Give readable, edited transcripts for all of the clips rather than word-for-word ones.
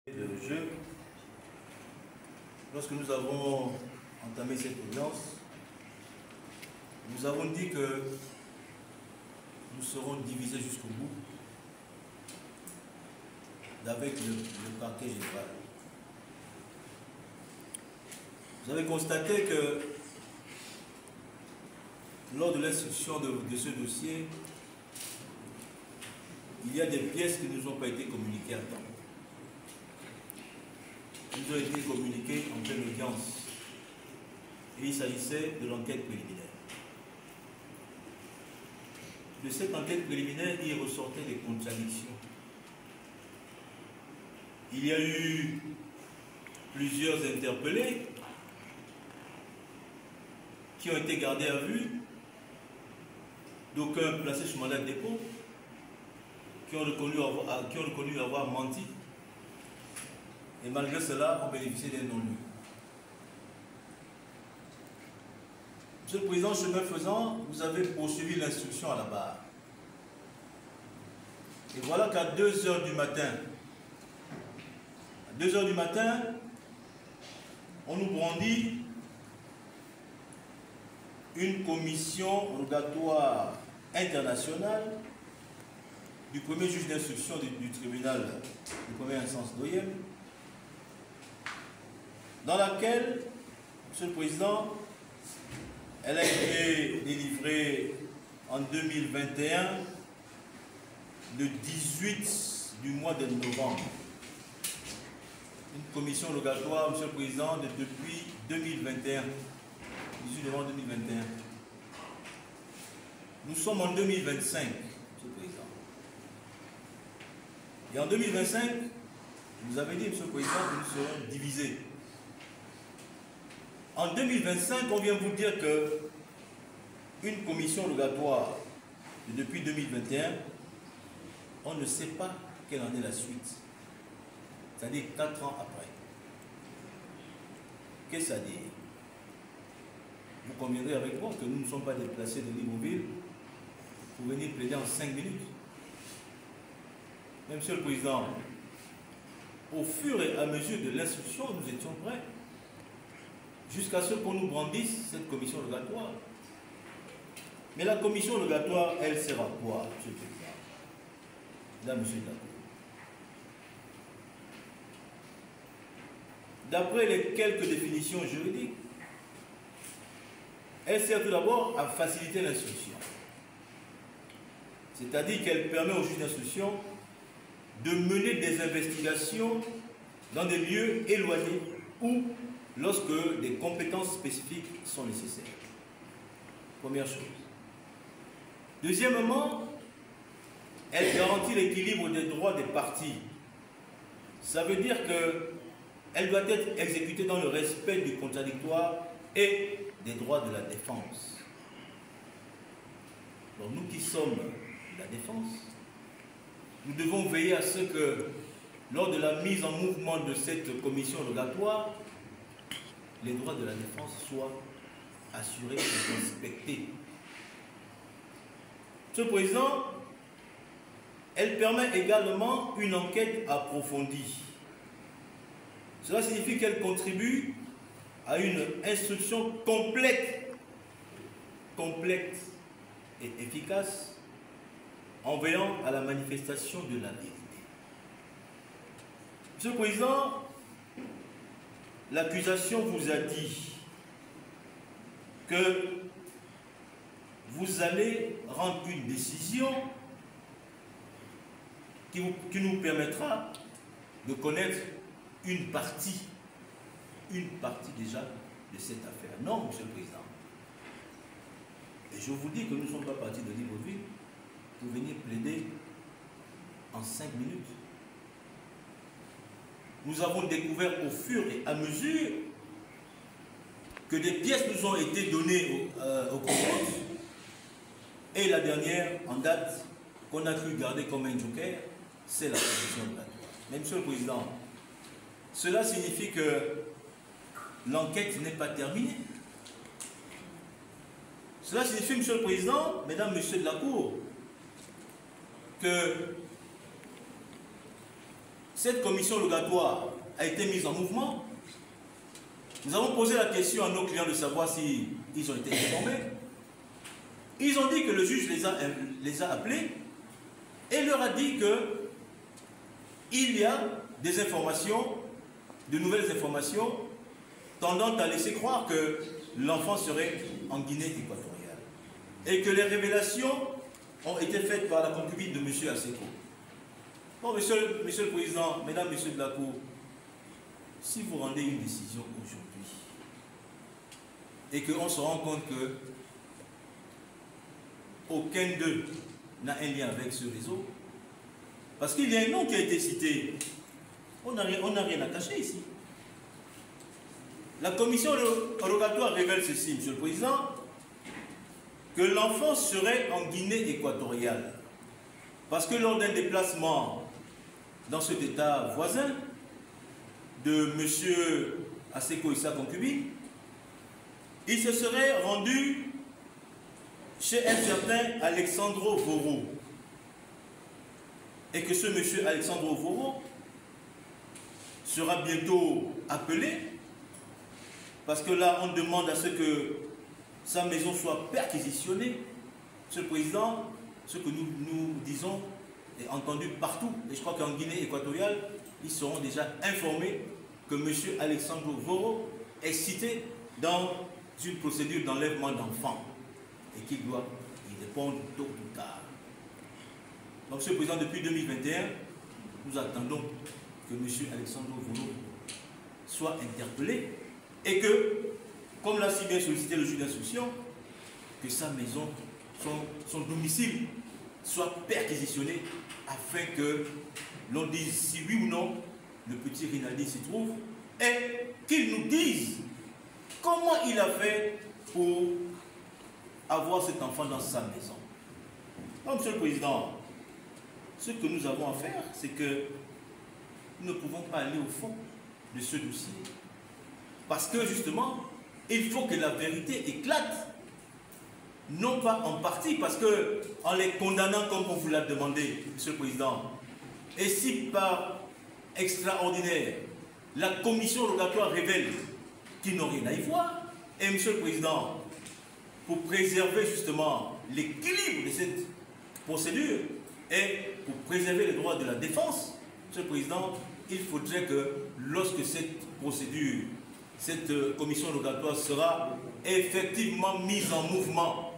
Le jeu, lorsque nous avons entamé cette audience, nous avons dit que nous serons divisés jusqu'au bout avec le parquet général. Vous avez constaté que lors de l'instruction de ce dossier, il y a des pièces qui ne nous ont pas été communiquées à temps. Nous ont été communiqués en pleine audience. Et il s'agissait de l'enquête préliminaire. De cette enquête préliminaire, il ressortait des contradictions. Il y a eu plusieurs interpellés qui ont été gardés à vue, d'aucuns placés sous mandat de dépôt, qui ont reconnu avoir menti. Et malgré cela, on bénéficie d'un non-lieu. Monsieur le Président, chemin faisant, vous avez poursuivi l'instruction à la barre. Et voilà qu'à 2 h du matin, on nous brandit une commission rogatoire internationale du premier juge d'instruction du tribunal de première instance d'Oyem, dans laquelle, Monsieur le Président, elle a été délivrée en 2021, le 18 du mois de novembre. Une commission rogatoire, Monsieur le Président, depuis 2021, 18 novembre 2021. Nous sommes en 2025, Monsieur le Président. Et en 2025, vous avez dit, Monsieur le Président, que nous serons divisés. En 2025, on vient vous dire que une commission rogatoire depuis 2021, on ne sait pas quelle en est la suite. C'est-à-dire 4 ans après. Qu'est-ce que ça dit? Vous conviendrez avec moi que nous ne sommes pas déplacés de Libreville pour venir plaider en 5 minutes. Mais Monsieur le Président, au fur et à mesure de l'instruction, nous étions prêts. Jusqu'à ce qu'on nous brandisse cette commission rogatoire. Mais la commission rogatoire, elle sert à quoi, Monsieur le Président? Là, Monsieur Dacou. D'après les quelques définitions juridiques, elle sert tout d'abord à faciliter l'instruction. C'est-à-dire qu'elle permet au juge d'instruction de mener des investigations dans des lieux éloignés ou lorsque des compétences spécifiques sont nécessaires. Première chose. Deuxièmement, elle garantit l'équilibre des droits des parties. Ça veut dire qu'elle doit être exécutée dans le respect du contradictoire et des droits de la défense. Donc nous qui sommes la défense, nous devons veiller à ce que, lors de la mise en mouvement de cette commission rogatoire, les droits de la défense soient assurés et respectés. Monsieur le Président, elle permet également une enquête approfondie. Cela signifie qu'elle contribue à une instruction complète et efficace en veillant à la manifestation de la vérité. Monsieur le Président, l'accusation vous a dit que vous allez rendre une décision qui nous permettra de connaître une partie déjà de cette affaire. Non, Monsieur le Président. Et je vous dis que nous ne sommes pas partis de Libreville pour venir plaider en 5 minutes. Nous avons découvert au fur et à mesure que des pièces nous ont été données au compte. Et la dernière, en date, qu'on a cru garder comme un joker, c'est la commission rogatoire. Mais Monsieur le Président, cela signifie que l'enquête n'est pas terminée. Cela signifie, Monsieur le Président, Mesdames, Messieurs de la Cour, que cette commission rogatoire a été mise en mouvement. Nous avons posé la question à nos clients de savoir s'ils ont été informés. Ils ont dit que le juge les a appelés et leur a dit qu'il y a des informations, de nouvelles informations, tendant à laisser croire que l'enfant serait en Guinée équatoriale. Et que les révélations ont été faites par la concubine de M. Aseko. Bon, monsieur le Président, Mesdames, Messieurs de la Cour, si vous rendez une décision aujourd'hui et qu'on se rend compte que aucun d'eux n'a un lien avec ce réseau, parce qu'il y a un nom qui a été cité, on n'a rien à cacher ici. La commission rogatoire révèle ceci, Monsieur le Président, que l'enfant serait en Guinée équatoriale, parce que lors d'un déplacement dans cet État voisin de M. Aseko Issa Concubine, il se serait rendu chez un certain Alexandro Voro. Et que ce monsieur Alexandro Voro sera bientôt appelé, parce que là on demande à ce que sa maison soit perquisitionnée. Monsieur le Président, ce que nous disons est entendu partout. Et je crois qu'en Guinée équatoriale, ils seront déjà informés que M. Alexandro Voro est cité dans une procédure d'enlèvement d'enfants et qu'il doit y répondre tôt ou tard. Donc, Monsieur le Président, depuis 2021, nous attendons que M. Alexandro Voro soit interpellé et que, comme l'a si bien sollicité le juge d'instruction, que sa maison, son domicile soit perquisitionné afin que l'on dise si oui ou non le petit Rinaldi s'y trouve et qu'il nous dise comment il a fait pour avoir cet enfant dans sa maison. Donc, Monsieur le Président, ce que nous avons à faire, c'est que nous ne pouvons pas aller au fond de ce dossier. Parce que, justement, il faut que la vérité éclate. Non pas en partie, parce que en les condamnant comme on vous l'a demandé, Monsieur le Président, et si par extraordinaire, la commission rogatoire révèle qu'ils n'ont rien à y voir, et Monsieur le Président, pour préserver justement l'équilibre de cette procédure et pour préserver les droits de la défense, Monsieur le Président, il faudrait que lorsque cette procédure, cette commission rogatoire sera effectivement mise en mouvement,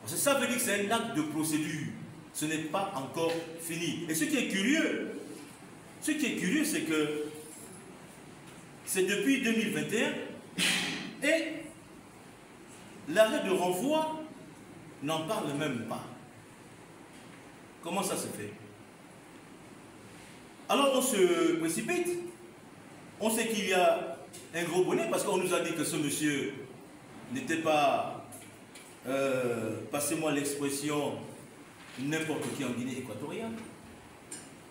parce que ça veut dire que c'est un acte de procédure, ce n'est pas encore fini. Et ce qui est curieux, c'est que c'est depuis 2021 et l'arrêt de renvoi n'en parle même pas. Comment ça se fait? Alors on se précipite, on sait qu'il y a un gros bonnet parce qu'on nous a dit que ce monsieur n'était pas, passez-moi l'expression, n'importe qui en Guinée équatoriale.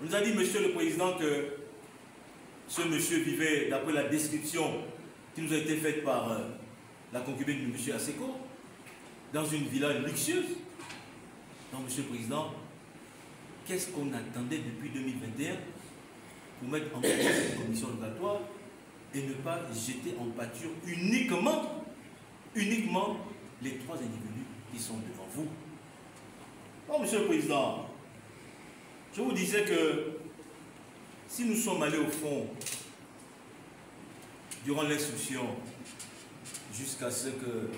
On nous a dit, Monsieur le Président, que ce monsieur vivait, d'après la description qui nous a été faite par la concubine de M. Aseko, dans une villa luxueuse. Donc, Monsieur le Président, qu'est-ce qu'on attendait depuis 2021 pour mettre en place cette commission rogatoire et ne pas jeter en pâture uniquement les trois individus qui sont devant vous? Bon, Monsieur le Président, je vous disais que si nous sommes allés au fond durant l'instruction jusqu'à ce que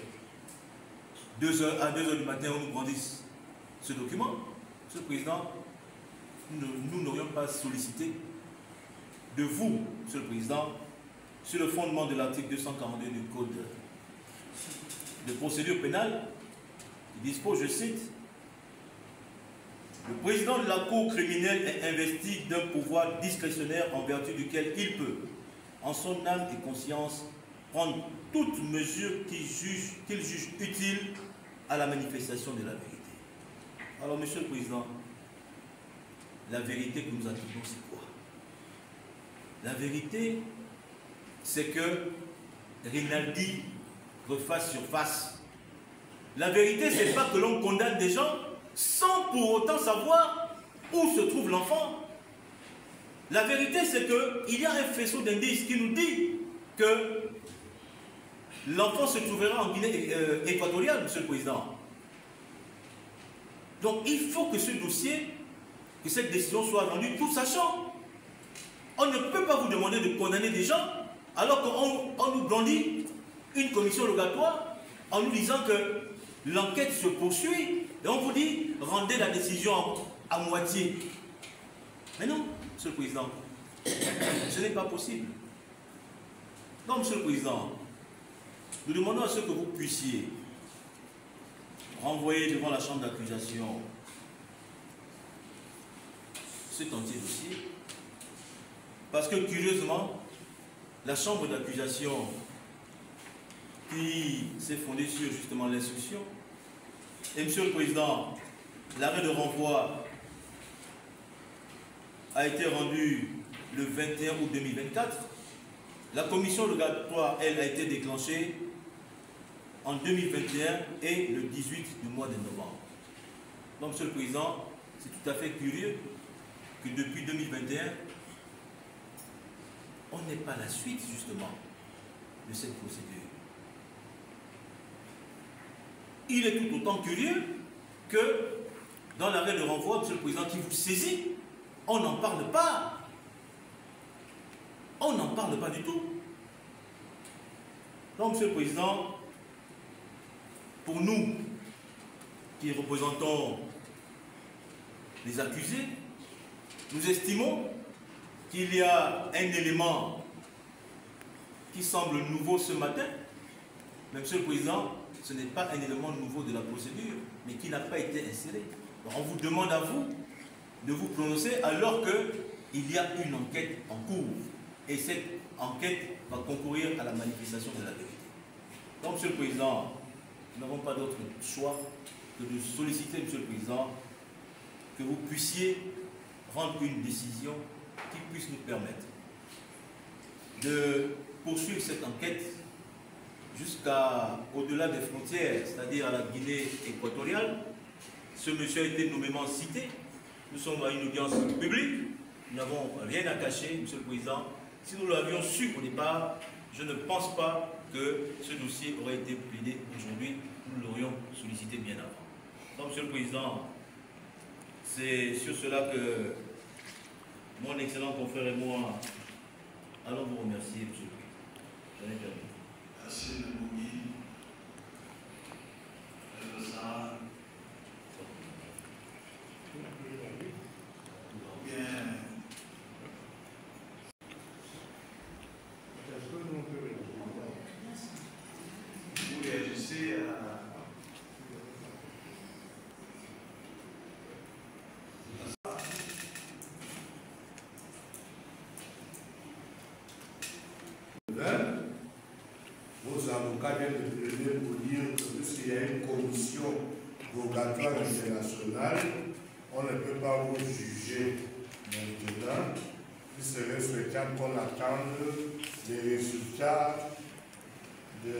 à 2 heures du matin on nous brandisse ce document, Monsieur le Président, nous n'aurions pas sollicité de vous, Monsieur le Président, sur le fondement de l'article 242 du Code de procédure pénale, qui dispose, je cite, le président de la Cour criminelle est investi d'un pouvoir discrétionnaire en vertu duquel il peut, en son âme et conscience, prendre toute mesure qu'il juge utile à la manifestation de la vérité. Alors, Monsieur le Président, la vérité que nous attendons, c'est quoi? La vérité, c'est que Rinaldi refasse surface. La vérité, c'est pas que l'on condamne des gens sans pour autant savoir où se trouve l'enfant. La vérité, c'est qu'il y a un faisceau d'indices qui nous dit que l'enfant se trouvera en Guinée équatoriale, Monsieur le Président. Donc il faut que ce dossier, que cette décision soit rendue tout sachant. On ne peut pas vous demander de condamner des gens alors qu'on nous brandit une commission rogatoire en nous disant que l'enquête se poursuit et on vous dit rendez la décision à moitié. Mais non, Monsieur le Président, ce n'est pas possible. Non, Monsieur le Président, nous demandons à ce que vous puissiez renvoyer devant la chambre d'accusation cet entier dossier. Parce que curieusement, la chambre d'accusation qui s'est fondée sur justement l'instruction, et Monsieur le Président, l'arrêt de renvoi a été rendu le 21 août 2024. La commission rogatoire, elle, a été déclenchée en 2021 et le 18 du mois de novembre. Donc, Monsieur le Président, c'est tout à fait curieux que depuis 2021, on n'ait pas la suite, justement, de cette procédure. Il est tout autant curieux que dans l'arrêt de renvoi, Monsieur le Président, qui vous saisit, on n'en parle pas. On n'en parle pas du tout. Donc, Monsieur le Président, pour nous qui représentons les accusés, nous estimons qu'il y a un élément qui semble nouveau ce matin. Mais Monsieur le Président, ce n'est pas un élément nouveau de la procédure, mais qui n'a pas été inséré. Donc, on vous demande à vous de vous prononcer alors qu'il y a une enquête en cours. Et cette enquête va concourir à la manifestation de la vérité. Donc, Monsieur le Président, nous n'avons pas d'autre choix que de solliciter, Monsieur le Président, que vous puissiez rendre une décision qui puisse nous permettre de poursuivre cette enquête jusqu'à au-delà des frontières, c'est-à-dire à la Guinée équatoriale. Ce monsieur a été nommément cité. Nous sommes à une audience publique. Nous n'avons rien à cacher, Monsieur le Président. Si nous l'avions su au départ, je ne pense pas que ce dossier aurait été plaidé aujourd'hui. Nous l'aurions sollicité bien avant. Donc, Monsieur le Président, c'est sur cela que mon excellent confrère et moi allons vous remercier, Monsieur le Président. J'en ai terminé. Merci, M. Bougui. Bien. Vous réagissez à... Vos avocats viennent de plaider pour dire que puisqu'il y a une commission rogatoire internationale, on ne peut pas vous juger maintenant. Il serait souhaitable qu'on attende les résultats de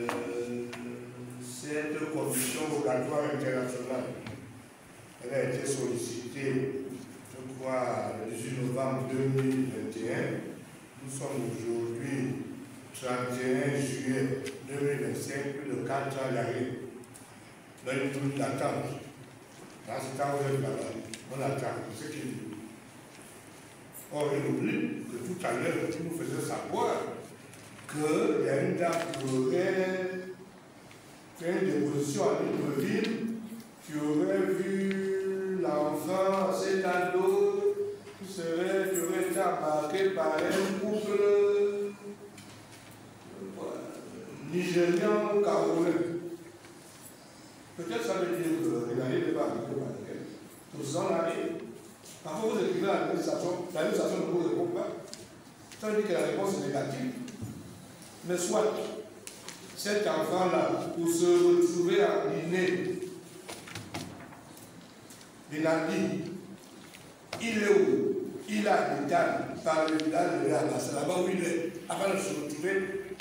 cette commission rogatoire internationale. Elle a été sollicitée, je crois, le 18 novembre 2021. Nous sommes aujourd'hui 31 juillet 2025, plus de 4 ans d'arrêt. Là, il faut l'attendre. Dans ce temps, vous êtes là-bas. On attend. C'est ce qu'il dit. Or, il oublie que tout à l'heure, tu nous faisais savoir qu'il y a une dame qui aurait fait une déposition à Libreville, qui aurait vu l'enfant, cet ado, qui aurait été embarqué par un couple nigérian ou camerounais. Peut-être ça veut dire que regardez n'est pas arrivé par lequel. Tout ça, on arrive. Parfois, vous écrivez à l'administration ne vous répond pas. Ça veut dire que la réponse est négative. Mais soit, cet enfant-là, pour se retrouver en Guinée, Binali, il est où? Il a des dames par le village de Léana. C'est là-bas où il est. Avant de se retrouver,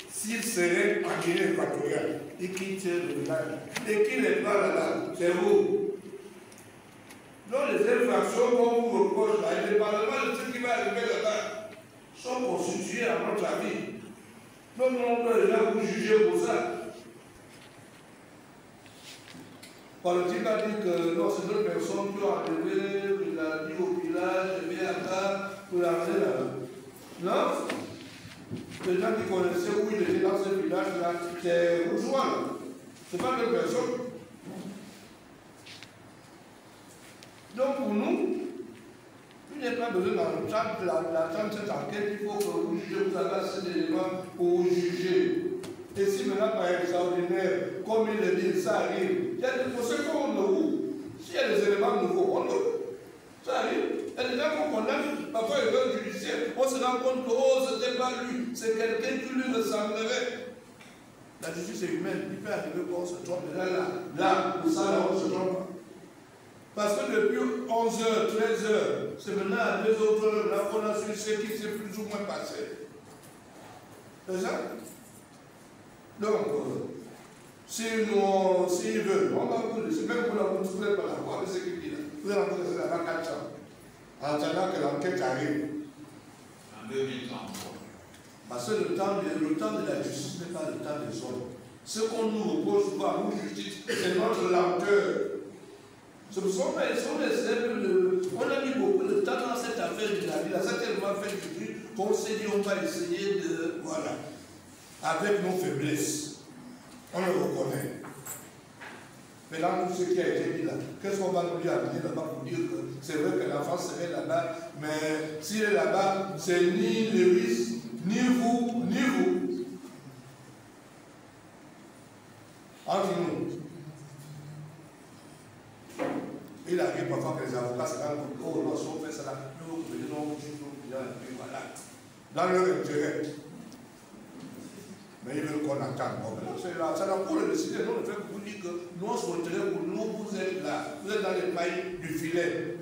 s'il serait en Guinée équatoriale, et qu'il tient le village, et qu'il n'est pas là-bas, c'est où? Donc les infractions qu'on vous reproche là, il n'est pas le ce qui va arriver là-bas. sont constitués à notre avis. Donc, on peut déjà vous juger pour ça. Politique a dit que non, c'est deux personnes qui ont arrivé, il a dit au village, je viens à ça, pour l'amener là-bas. Non? Les gens qui connaissaient où il était dans ce village-là, c'est bourgeois. Ce n'est pas deux personnes. Donc pour nous, il n'y a pas besoin d'attendre cette enquête, il faut que vous jugez, vous avez assez d'éléments pour juger. Et si maintenant, par extraordinaire, comme il le dit, ça arrive, il y a des procès qu'on ne roule. S'il y a des éléments nouveaux, on le roule. Ça arrive. Il y a des gens qu'on condamne, parfois ils veulent judiciaire, on se rend compte que, oh, ce n'était pas lui, c'est quelqu'un qui lui ressemblerait. La justice est humaine, il peut arriver qu'on se trompe, mais là, pour ça, là, on se trompe. Parce que depuis 11h, 13h, c'est maintenant à 2 autres heures, là, on a su ce qui s'est plus ou moins passé. C'est ça? Donc, s'ils veulent, on va vous laisser, même pour la montrer par la voie de ce qu'il dit là. Vous allez encore rester là-bas 4 ans. En attendant que l'enquête arrive. En 2033. Parce que le temps de la justice n'est pas le temps des hommes. Ce qu'on nous repose souvent à nous, justice, c'est notre lenteur. C'est pour ça qu'on a mis beaucoup de temps dans cette affaire de la vie. Ça a tellement fait du bruit qu'on s'est dit on va essayer de. Voilà. Avec nos faiblesses. On le reconnaît. Maintenant, tout ce qui a été dit là, qu'est-ce qu'on va nous dire là-bas pour dire que c'est vrai que l'enfant serait là-bas, mais s'il est là-bas, c'est ni Lewis, ni vous, ni vous. Entre nous. Il arrive parfois que les avocats se rendent compte, oh non, si on fait ça là, nous, voilà. Dans leur intérêt. Mais ils veulent qu'on attende. Ça n'a pas le décider, non, le fait que vous dites que nous, on souhaiterait pour nous, vous êtes là, vous êtes dans les mailles du filet.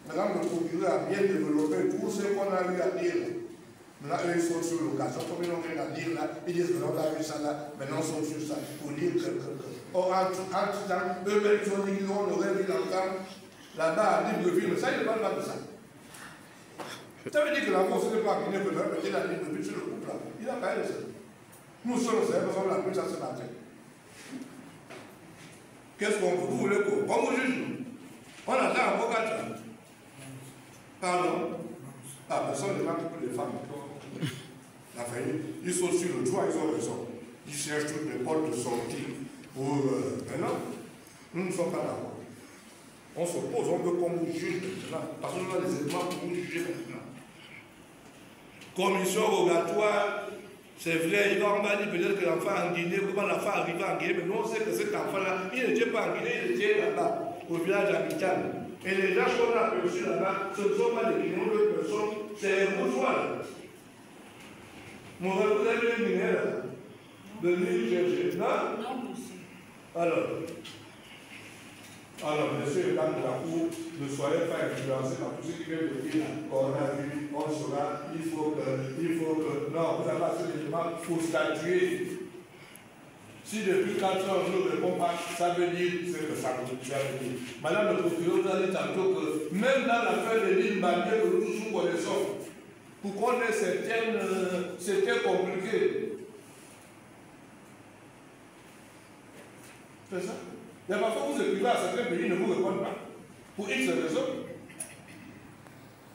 Madame le procureur a bien développé tout ce qu'on a eu à dire. Maintenant, eux, ils sont sur l'occasion, comme ils n'ont rien à dire là, ils disent que l'on a vu ça là, maintenant ils sont sur ça, pour dire que. Or, entre-temps, eux-mêmes, ils ont dit qu'on aurait vu l'enfant là-bas à Libreville, mais ça, ils ne parlent pas de ça. Ça veut dire que l'enfant ne s'est pas guiné, que l'on mettait la Libreville sur le couple là. Il n'a pas eu ça. Nous sommes nous la plus ça ce matin. Qu'est-ce qu'on vous voulez qu'on vous juge nous? On attend encore 4 ans. Pardon? Ah, personne ne demande pour les femmes. La famille, ils sont sur le toit, ils ont raison. Ils cherchent toutes les portes de sortie pour. Maintenant, nous ne sommes pas d'accord. On s'oppose, on veut qu'on vous juge maintenant. Parce qu'on a des éléments pour vous juger maintenant. Commission rogatoire. C'est vrai, on va dire peut-être que l'enfant en Guinée, comment l'enfant arrive en Guinée, mais nous on sait que cet enfant-là, il n'était pas en Guinée, il était là-bas, au village habitant. Et les gens qu'on a aperçus là-bas, ce ne sont pas des Guinéens de personnes, c'est les bourgeois. Mon frère, vous avez les Guinéens là, de l'île chercher, non? Non, monsieur. Alors, monsieur et dames de la cour, ne soyez pas influencés par tout ce qui vient de dire qu'on a vu, on sera, il faut que, non, vous avez assez d'éléments pour statuer. Si depuis 4 ans, je ne réponds pas, ça veut dire que ça veut dire. Madame le procureur vous a dit tantôt que même dans l'affaire de l'île Bandier que nous tous connaissons, pour qu'on ait c'était compliqué. C'est ça? Il y a parfois vous écrivez à certains pays, ils ne vous répondent pas. Pour X raisons.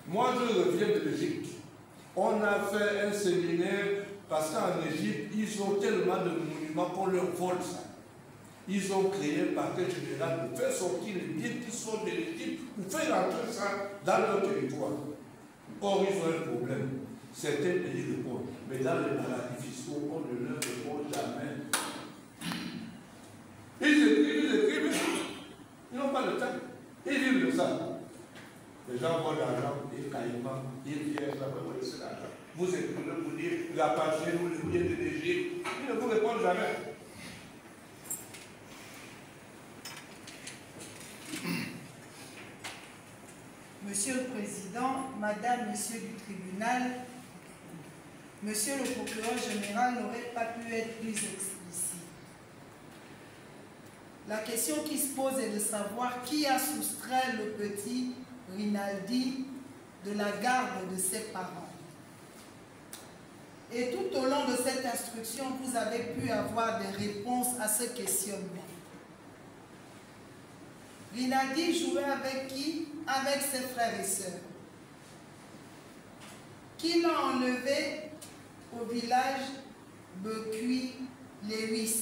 Moi, je reviens de l'Égypte. On a fait un séminaire parce qu'en Égypte, ils ont tellement de monuments qu'on leur vole ça. Ils ont créé un parquet général pour faire sortir les biens qui sont de l'Égypte, pour faire entrer ça dans leur territoire. Or, ils ont un problème. Certains pays répondent. Mais dans les paradis fiscaux, on ne leur répond jamais. Ils écrivent, ils n'ont pas le temps. Ils vivent de ça. Les gens vont l'argent, ils caillement, ils viennent, ça va laisser l'argent. Vous écrivez pour dire, rapatriez-nous les biens de l'Égypte. Ils ne vous répondent jamais. Monsieur le Président, Madame, Monsieur du tribunal, Monsieur le procureur général n'aurait pas pu être plus explicite. La question qui se pose est de savoir qui a soustrait le petit Rinaldi de la garde de ses parents. Et tout au long de cette instruction, vous avez pu avoir des réponses à ce questionnement. Rinaldi jouait avec qui? Avec ses frères et sœurs. Qui l'a enlevé au village Becuit-Lewis?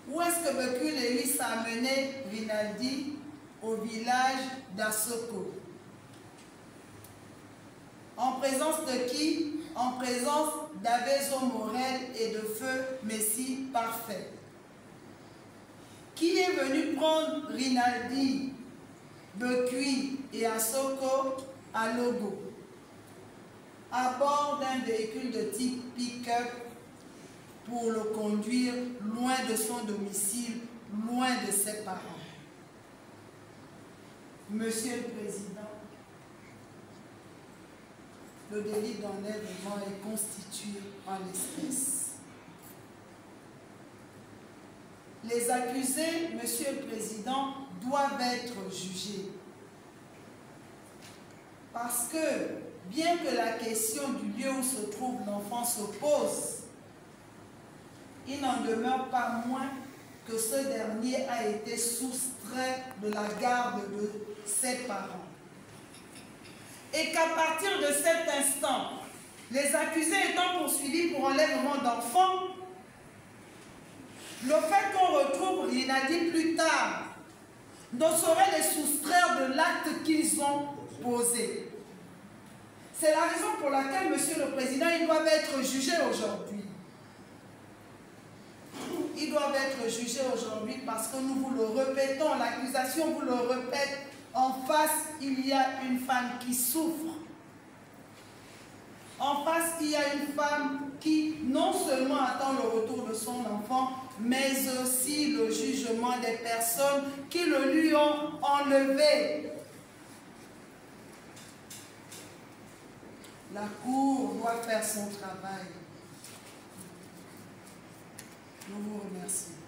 Où est-ce que Becuit-Lewis a amené Rinaldi? Au village d'Asoko. En présence de qui? En présence d'Avezo Morel et de Feu Messie Parfait. Qui est venu prendre Rinaldi, Becuit et Asoko à Logo, à bord d'un véhicule de type pick-up pour le conduire loin de son domicile, loin de ses parents? Monsieur le Président, le délit d'enlèvement est constitué en espèces. Les accusés, Monsieur le Président, doivent être jugés. Parce que, bien que la question du lieu où se trouve l'enfant se pose, il n'en demeure pas moins que ce dernier a été soustrait de la garde de ses parents. Et qu'à partir de cet instant, les accusés étant poursuivis pour enlèvement d'enfants, le fait qu'on retrouve Rinaldi plus tard ne saurait les soustraire de l'acte qu'ils ont posé. C'est la raison pour laquelle, Monsieur le Président, ils doivent être jugés aujourd'hui. Ils doivent être jugés aujourd'hui parce que nous vous le répétons, l'accusation vous le répète, en face, il y a une femme qui souffre. En face, il y a une femme qui non seulement attend le retour de son enfant, mais aussi le jugement des personnes qui le lui ont enlevé. La Cour doit faire son travail. Nous vous remercions.